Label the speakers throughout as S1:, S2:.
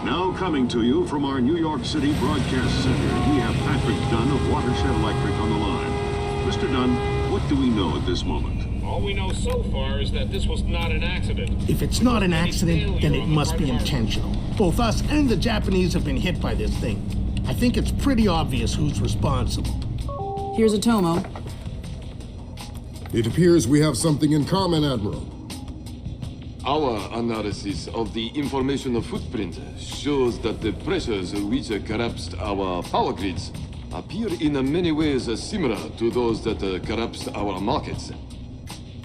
S1: Now coming to you from our New York City broadcast center, we have Patrick Dunn of Watershed Electric on the line. Mr. Dunn, what do we know at this moment?
S2: All we know so far is that this was not an accident.
S3: If it's not an accident, then it must be intentional. Both us and the Japanese have been hit by this thing. I think it's pretty obvious who's responsible.
S4: Here's a Tomo.
S5: It appears we have something in common, Admiral.
S6: Our analysis of the information footprint shows that the pressures which collapsed our power grids appear in many ways similar to those that collapsed our markets.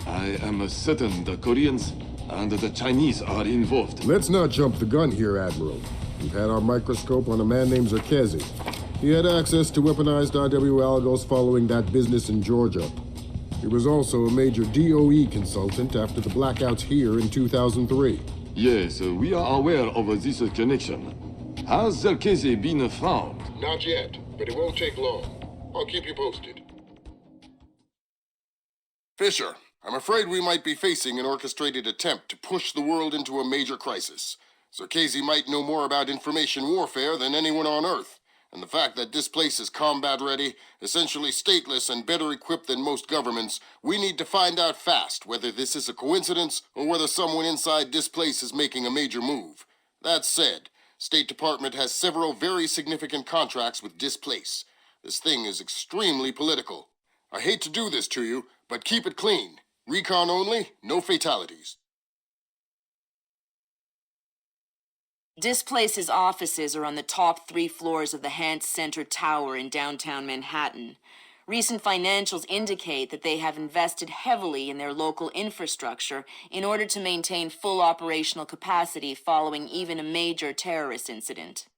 S6: I am certain the Koreans and the Chinese are involved.
S5: Let's not jump the gun here, Admiral. We've had our microscope on a man named Zerkezi. He had access to weaponized IW algos following that business in Georgia. He was also a major DOE consultant after the blackouts here in 2003.
S6: Yes, we are aware of this connection. Has Zerkezi been found?
S7: Not yet, but it won't take long. I'll keep you posted. Fisher, I'm afraid we might be facing an orchestrated attempt to push the world into a major crisis. Zerkezi might know more about information warfare than anyone on Earth. And the fact that Displace is combat-ready, essentially stateless and better equipped than most governments, we need to find out fast whether this is a coincidence or whether someone inside Displace is making a major move. That said, State Department has several very significant contracts with Displace. This thing is extremely political. I hate to do this to you, but keep it clean. Recon only, no fatalities.
S8: Displace's offices are on the top 3 floors of the Hance Center Tower in downtown Manhattan. Recent financials indicate that they have invested heavily in their local infrastructure in order to maintain full operational capacity following even a major terrorist incident.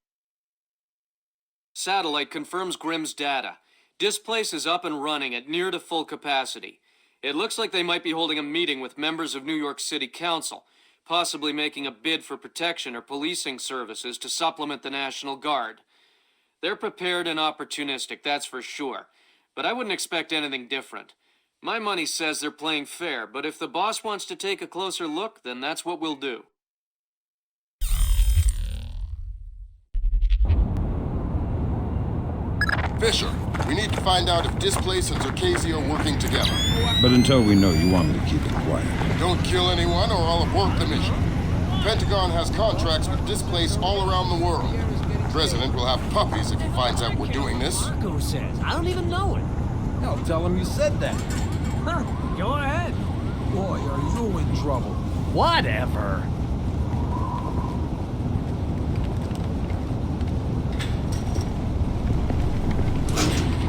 S9: Satellite confirms Grimm's data. Displace is up and running at near to full capacity. It looks like they might be holding a meeting with members of New York City Council, possibly making a bid for protection or policing services to supplement the National Guard. They're prepared and opportunistic, that's for sure. But I wouldn't expect anything different. My money says they're playing fair, but if the boss wants to take a closer look, then that's what we'll do.
S7: Fisher, we need to find out if Displace and Zerkezi are working together.
S10: But until we know, you want me to keep it quiet.
S7: Don't kill anyone or I'll abort the mission. The Pentagon has contracts with Displace all around the world. The President will have puppies if he finds out we're doing this.
S11: Marco says. I don't even know it.
S10: I'll tell him you said that.
S11: Huh, go ahead.
S10: Boy, are you in trouble.
S11: Whatever.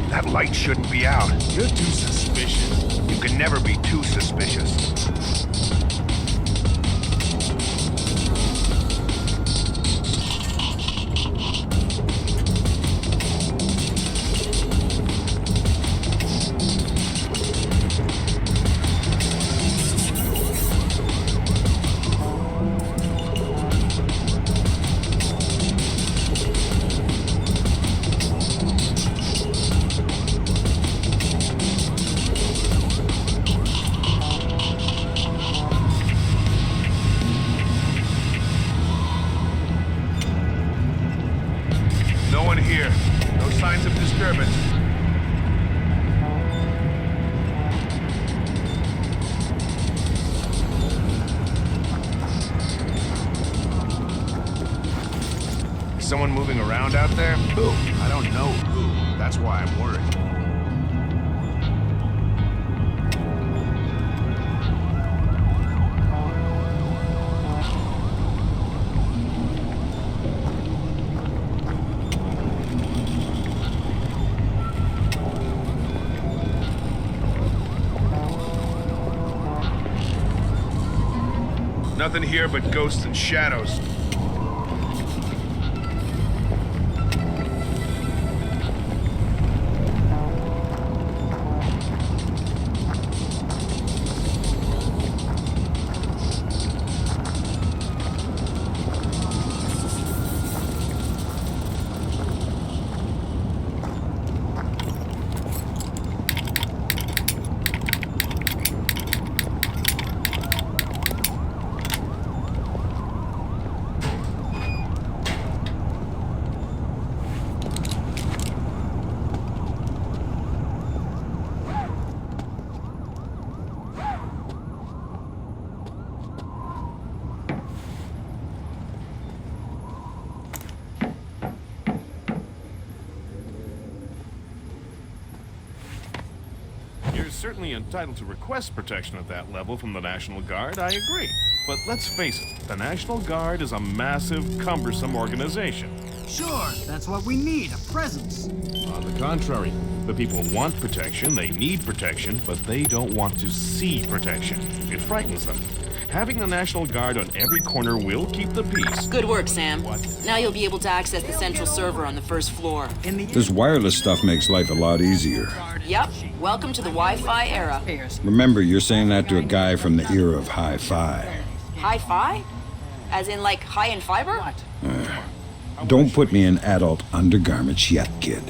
S12: That light shouldn't be out.
S11: You're too suspicious.
S12: You can never be too suspicious. No one here. No signs of disturbance. Is someone moving around out there?
S10: Who?
S12: I don't know who. That's why I'm worried. Nothing here but ghosts and shadows. certainly entitled to request protection at that level from the National Guard, I agree. But let's face it, the National Guard is a massive, cumbersome organization.
S11: Sure, that's what we need, a presence.
S12: On the contrary, the people want protection, they need protection, but they don't want to see protection. It frightens them. Having the National Guard on every corner will keep the peace.
S8: Good work, Sam. Now you'll be able to access the central server on the first floor.
S10: This wireless stuff makes life a lot easier.
S8: Yep. Welcome to the Wi-Fi era.
S10: Remember, you're saying that to a guy from the era of hi-fi.
S8: Hi-fi? As in, like, high-end fiber?
S10: Don't put me in adult undergarments yet, kid.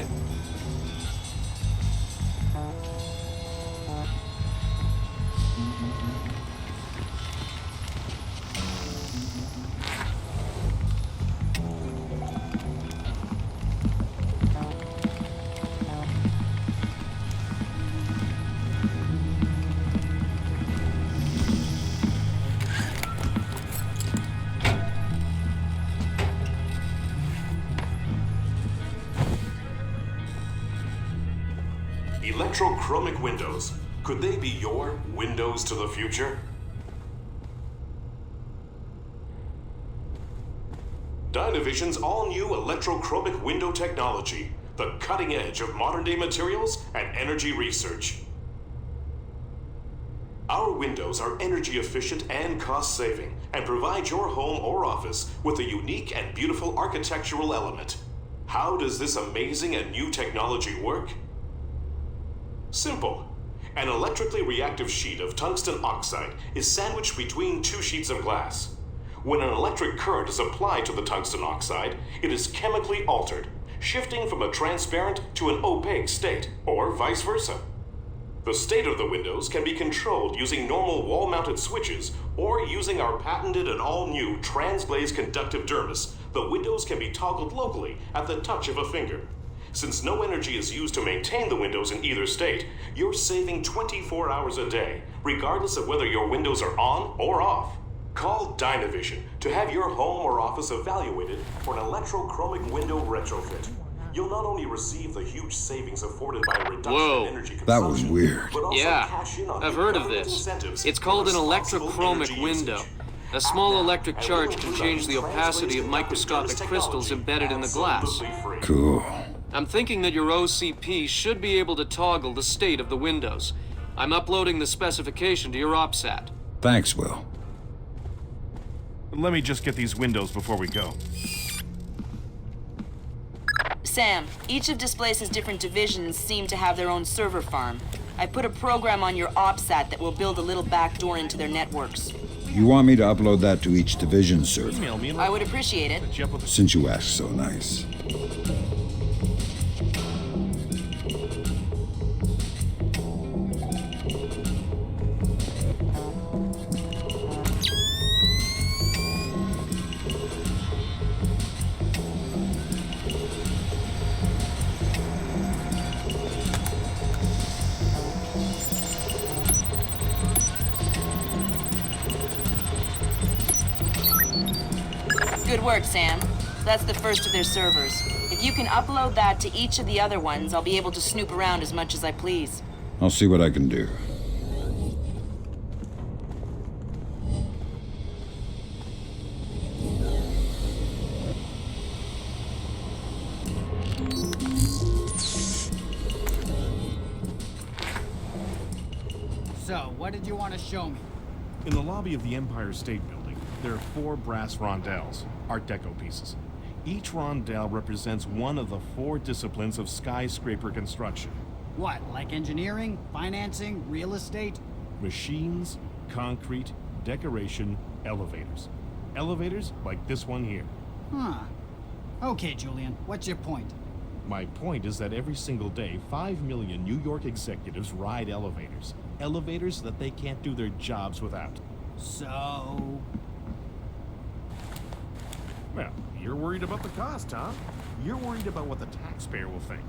S13: Electrochromic windows. Could they be your windows to the future? Dynavision's all-new electrochromic window technology, the cutting edge of modern-day materials and energy research. Our windows are energy efficient and cost-saving and provide your home or office with a unique and beautiful architectural element. How does this amazing and new technology work? Simple. An electrically reactive sheet of tungsten oxide is sandwiched between two sheets of glass. When an electric current is applied to the tungsten oxide, it is chemically altered, shifting from a transparent to an opaque state, or vice versa. The state of the windows can be controlled using normal wall-mounted switches or using our patented and all-new Displace conductive dermis. The windows can be toggled locally at the touch of a finger. Since no energy is used to maintain the windows in either state, you're saving 24 hours a day, regardless of whether your windows are on or off. Call Dynavision to have your home or office evaluated for an electrochromic window retrofit. You'll not only receive the huge savings afforded by a reduction in energy consumption,
S10: That was weird.
S13: but also cash in on
S9: I've heard of this. It's called an electrochromic window. A small electric charge can change the opacity of microscopic crystals embedded in the glass.
S10: Cool.
S9: I'm thinking that your OCP should be able to toggle the state of the windows. I'm uploading the specification to your OPSAT.
S10: Thanks, Will.
S12: Let me just get these windows before we go.
S8: Sam, each of Displace's different divisions seem to have their own server farm. I put a program on your OPSAT that will build a little backdoor into their networks.
S10: You want me to upload that to each division server?
S8: I would appreciate it.
S10: Since you ask so nice.
S8: Good work, Sam. That's the first of their servers. If you can upload that to each of the other ones, I'll be able to snoop around as much as I please.
S10: I'll see what I can do.
S11: So, what did you want to show me?
S12: In the lobby of the Empire State Building, there are 4 brass rondelles, Art Deco pieces. Each rondelle represents one of the 4 disciplines of skyscraper construction.
S11: What, like engineering, financing, real estate?
S12: Machines, concrete, decoration, elevators. Elevators like this one here.
S11: Huh. Okay, Julian, what's your point?
S12: My point is that every single day, 5 million New York executives ride elevators. Elevators that they can't do their jobs without.
S11: So...
S12: Well, you're worried about the cost, huh? You're worried about what the taxpayer will think.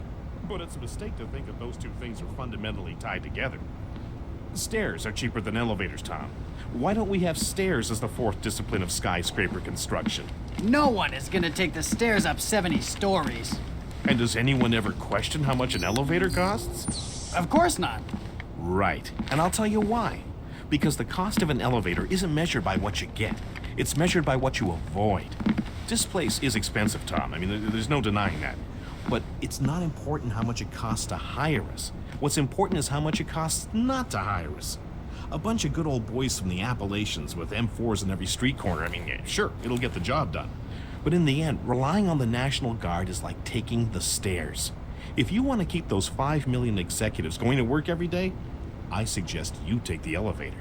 S12: But it's a mistake to think that those two things are fundamentally tied together. Stairs are cheaper than elevators, Tom. Why don't we have stairs as the 4th discipline of skyscraper construction?
S11: No one is gonna take the stairs up 70 stories.
S12: And does anyone ever question how much an elevator costs?
S11: Of course not.
S12: Right. And I'll tell you why. Because the cost of an elevator isn't measured by what you get. It's measured by what you avoid. Displace is expensive, Tom. I mean, there's no denying that. But it's not important how much it costs to hire us. What's important is how much it costs not to hire us. A bunch of good old boys from the Appalachians with M4s in every street corner, I mean, yeah, sure, it'll get the job done. But in the end, relying on the National Guard is like taking the stairs. If you want to keep those 5 million executives going to work every day, I suggest you take the elevator.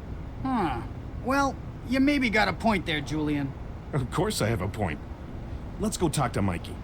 S11: Well, you maybe got a point there, Julian.
S12: Of course I have a point. Let's go talk to Mikey.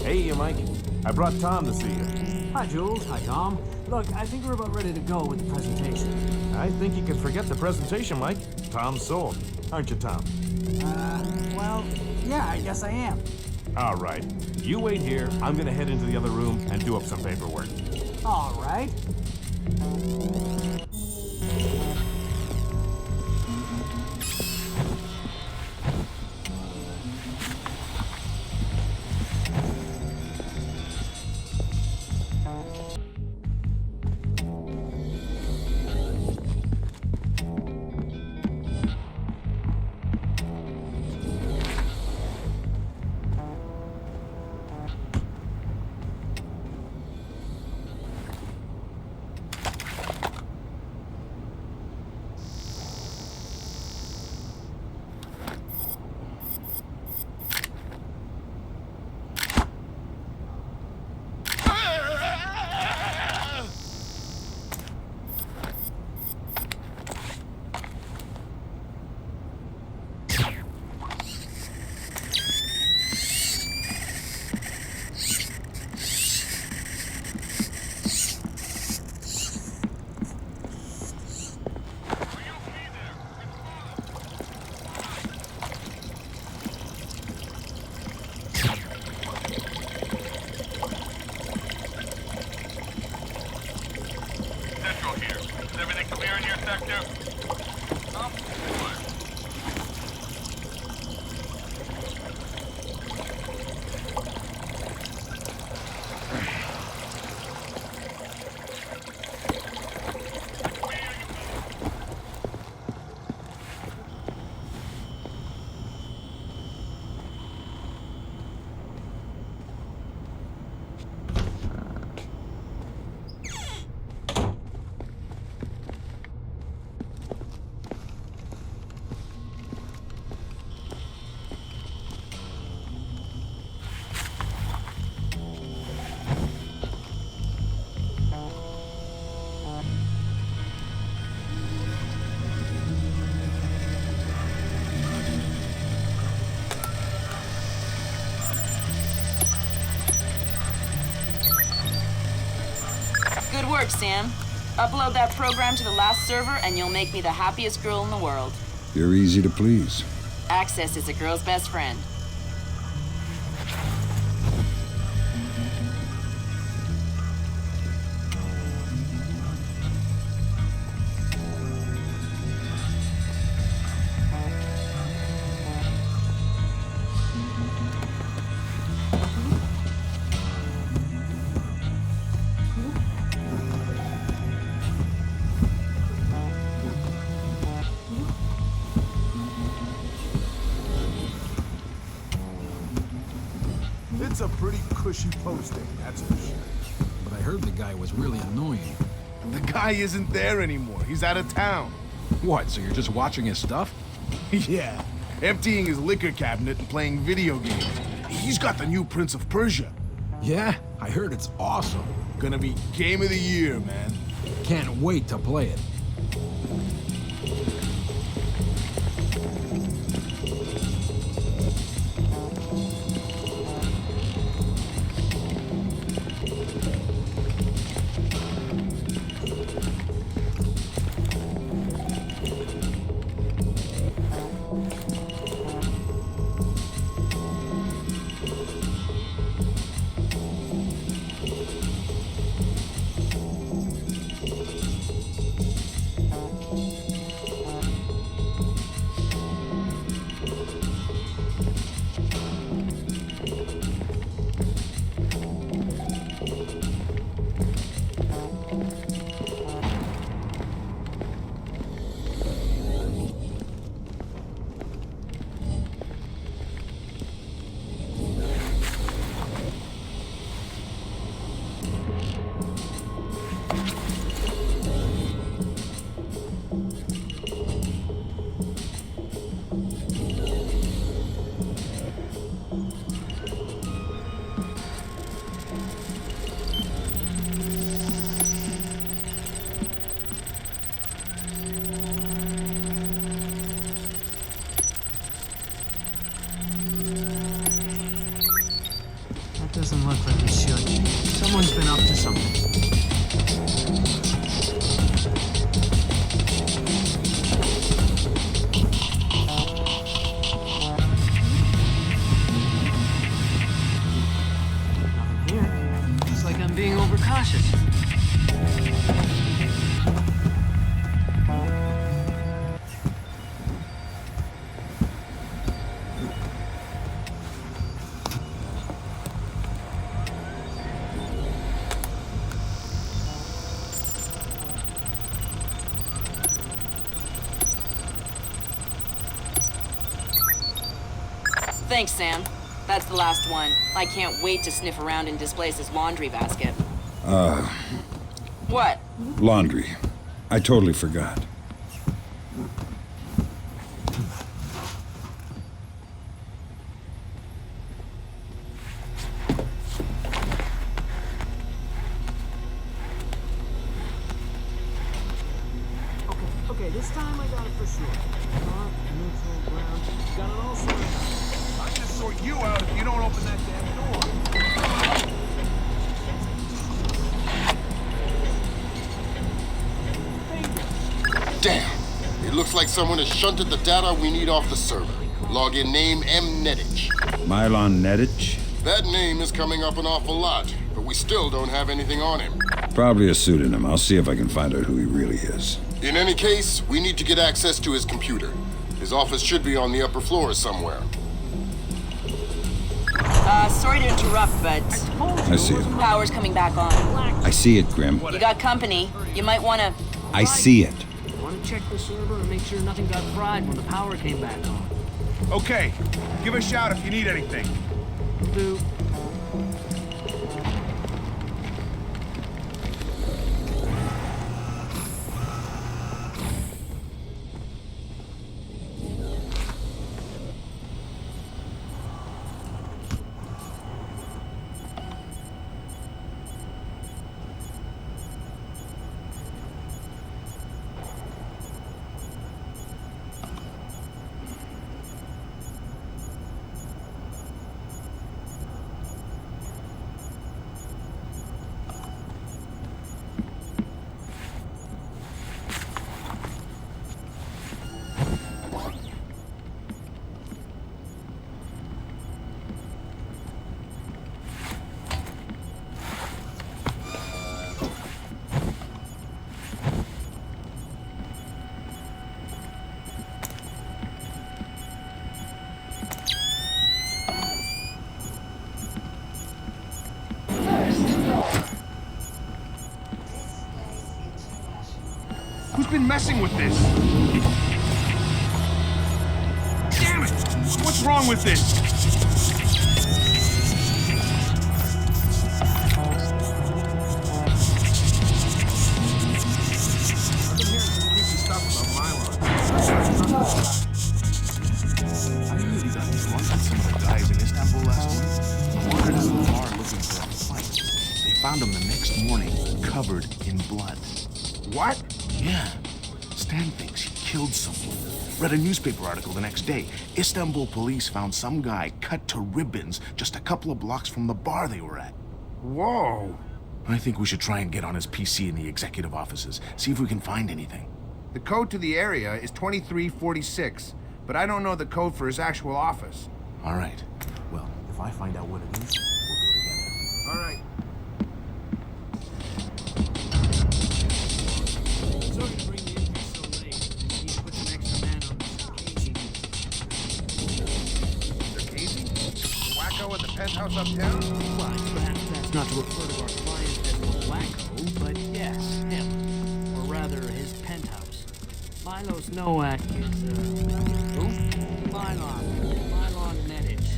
S12: Hey, Mike. I brought Tom to see you.
S14: Hi, Jules. Hi, Tom. Look, I think we're about ready to go with the presentation.
S12: I think you can forget the presentation, Mike. Tom's sold. Aren't you, Tom?
S14: Well, yeah, I guess I am.
S12: All right. You wait here. I'm gonna head into the other room and do up some paperwork.
S14: All right.
S8: Good work, Sam. Upload that program to the last server and you'll make me the happiest girl in the world.
S10: You're easy to please.
S8: Access is a girl's best friend.
S15: It's a pretty cushy posting, that's for sure.
S16: But I heard the guy was really annoying.
S15: The guy isn't there anymore. He's out of town.
S16: What, so you're just watching his stuff?
S15: Yeah, emptying his liquor cabinet and playing video games. He's got the new Prince of Persia.
S16: Yeah, I heard it's awesome.
S15: Gonna be game of the year, man.
S16: Can't wait to play it.
S14: Doesn't look like it should. Someone's been up to something. Nothing here. Looks like I'm being overcautious.
S8: Thanks, Sam. That's the last one. I can't wait to sniff around in Displace's laundry basket. What?
S10: Laundry. I totally forgot.
S14: Okay, this time I got it for sure. Dark, neutral, brown. Got it all sorted out.
S15: I'll just sort you out if you don't open that damn door.
S7: Damn. It looks like someone has shunted the data we need off the server. Login name Mnetich.
S10: Mylon Nedich?
S7: That name is coming up an awful lot, but we still don't have anything on him.
S10: Probably a pseudonym. I'll see if I can find out who he really is.
S7: In any case, we need to get access to his computer. His office should be on the upper floor somewhere.
S8: Sorry to interrupt, but
S10: I see it.
S8: power's coming back on.
S10: I see it, Grim.
S8: You got company. You might want to...
S10: I see it.
S14: Want to check the server and make sure nothing got fried when the power came back on.
S15: Okay, give a shout if you need anything.
S14: Will do.
S15: Who's been messing with this? Damn it! What's wrong with this? I've been hearing some creepy stuff about Mylon. I heard he got drunk with some of the guys in Istanbul last week. Wandered out of the bar looking for a fight. They found him the next morning. What? Yeah. Stan thinks he killed someone. Read a newspaper article the next day. Istanbul police found some guy cut to ribbons just a couple of blocks from the bar they were at. Whoa. I think we should try and get on his PC in the executive offices. See if we can find anything.
S17: The code to the area is 2346, but I don't know the code for his actual office.
S15: All right. Well, if I find out what it is, we'll go together.
S17: All right.
S14: Sorry to bring you in here so late. I need to put some extra man on this Casey.
S17: Sir Casey? Wacko at the penthouse uptown?
S14: Well, perhaps that's not to refer to our client as a wacko, but yes, him. Or rather, his penthouse. Milos Nowak is, who? Mylon Nedich.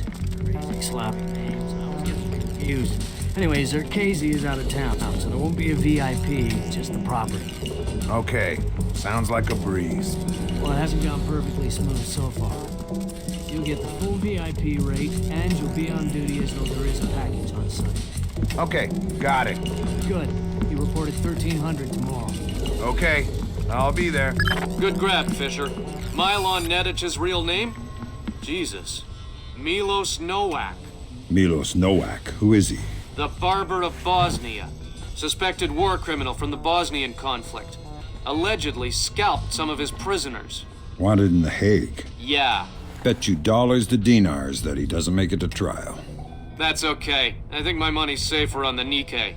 S14: Crazy sloppy names. I was getting confused. Anyways, Zerkazy is out of town, so there won't be a VIP, just the property.
S17: Okay. Sounds like a breeze.
S14: Well, it hasn't gone perfectly smooth so far. You'll get the full VIP rate, and you'll be on duty as though there is a package on site.
S17: Okay, got it.
S14: Good. You reported 1300 tomorrow.
S17: Okay, I'll be there.
S9: Good grab, Fisher. Mylon Nedich's real name? Jesus. Milos Nowak.
S10: Milos Nowak. Who is he?
S9: The Barber of Bosnia. Suspected war criminal from the Bosnian conflict. Allegedly scalped some of his prisoners.
S10: Wanted in The Hague.
S9: Yeah.
S10: Bet you dollars to dinars that he doesn't make it to trial.
S9: That's okay. I think my money's safer on the Nikkei.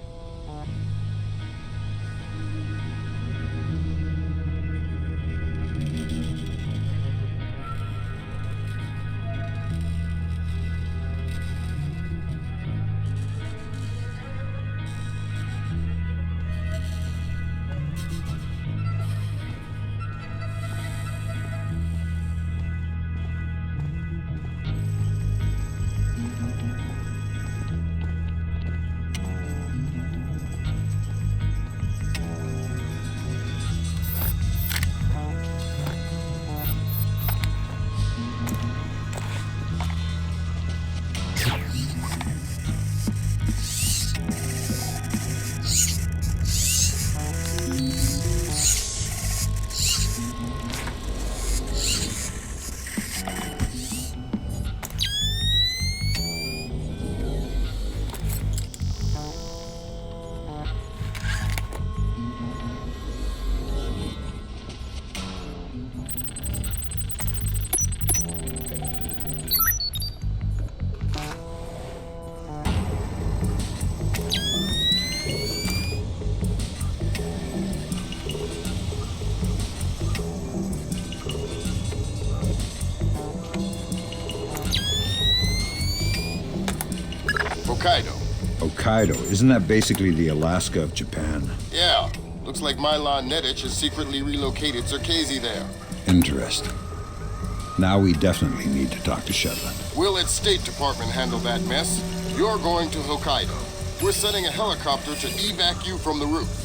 S7: Hokkaido.
S10: Hokkaido. Isn't that basically the Alaska of Japan?
S7: Yeah. Looks like Mylon Nedich has secretly relocated Zerkazy there.
S10: Interesting. Now we definitely need to talk to Shetland.
S7: We'll let State Department handle that mess. You're going to Hokkaido. We're sending a helicopter to evac you from the roof.